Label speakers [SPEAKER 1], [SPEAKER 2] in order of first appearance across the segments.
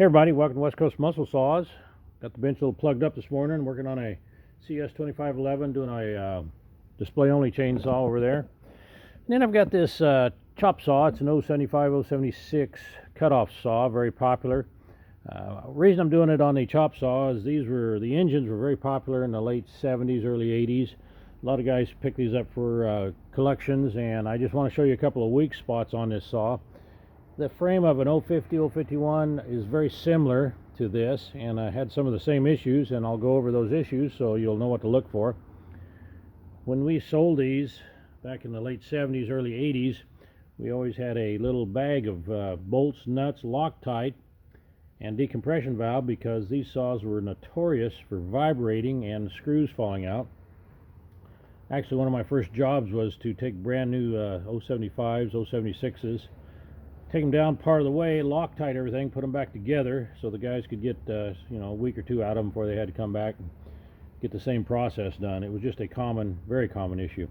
[SPEAKER 1] Hey everybody, welcome to West Coast Muscle Saws. Got the bench a little plugged up this morning, working on a CS2511, doing a display only chainsaw over there. And then I've got this chop saw. It's an 075, 076 cutoff saw, very popular. Reason I'm doing it on the chop saw is the engines were very popular in the late 70s, early 80s. A lot of guys pick these up for collections, and I just want to show you a couple of weak spots on this saw. The frame of an 050, 051 is very similar to this, and I had some of the same issues, and I'll go over those issues so you'll know what to look for. When we sold these back in the late 70s, early 80s, we always had a little bag of bolts, nuts, Loctite, and decompression valve, because these saws were notorious for vibrating and screws falling out. Actually, one of my first jobs was to take brand new 075s, 076s, take them down part of the way, Loctite everything, put them back together so the guys could get a week or two out of them before they had to come back and get the same process done. It was just a very common issue.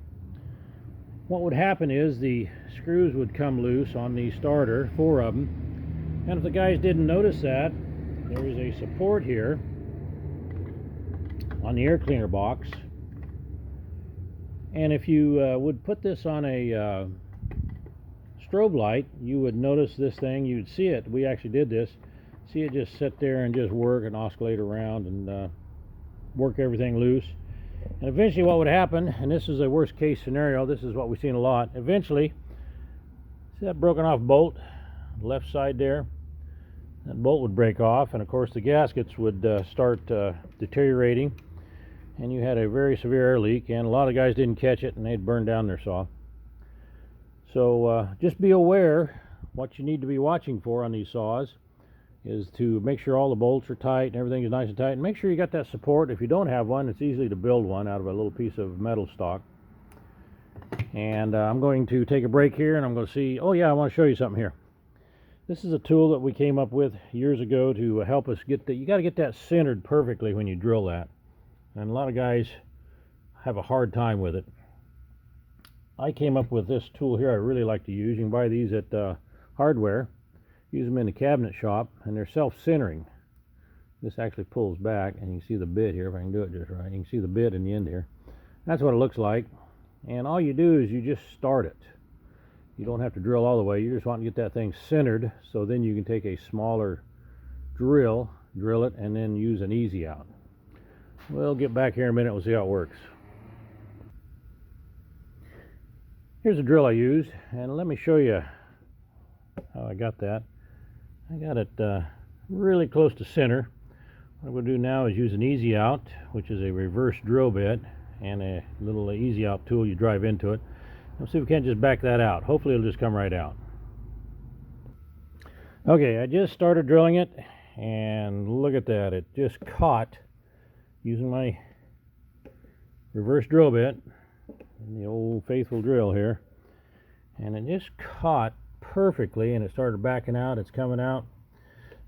[SPEAKER 1] What would happen is the screws would come loose on the starter, 4 of them, and if the guys didn't notice that, there is a support here on the air cleaner box, and if you would put this on a strobe light, you would notice this thing, you'd see it. We actually did this, see it just sit there and just work and oscillate around and work everything loose. And eventually what would happen, and this is a worst case scenario, this is what we've seen a lot, eventually, see that broken off bolt, left side there, that bolt would break off, and of course the gaskets would start deteriorating, and you had a very severe air leak, and a lot of guys didn't catch it and they'd burn down their saw. So just be aware. What you need to be watching for on these saws is to make sure all the bolts are tight and everything is nice and tight, and make sure you got that support. If you don't have one, it's easy to build one out of a little piece of metal stock. And I'm going to take a break here, and I'm going to see, oh yeah, I want to show you something here. This is a tool that we came up with years ago to help us get you got to get that centered perfectly when you drill that, and a lot of guys have a hard time with it. I came up with this tool here I really like to use. You can buy these at hardware. Use them in the cabinet shop, and they're self-centering. This actually pulls back, and you can see the bit here, if I can do it just right. You can see the bit in the end here. That's what it looks like. And all you do is you just start it. You don't have to drill all the way. You just want to get that thing centered, so then you can take a smaller drill it, and then use an easy out. We'll get back here in a minute. We'll see how it works. Here's the drill I used, and let me show you how I got that. I got it really close to center. What I'm going to do now is use an easy out, which is a reverse drill bit, and a little easy out tool. You drive into it. Let's see if we can't just back that out. Hopefully it'll just come right out. Okay, I just started drilling it, and look at that. It just caught using my reverse drill bit, the old faithful drill here, and it just caught perfectly, and it started backing out. It's coming out.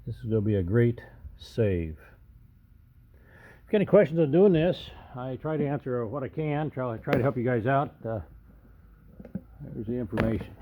[SPEAKER 1] This is going to be a great save. If you have any questions on doing this, I try to answer what I can, try to help you guys out. There's the information.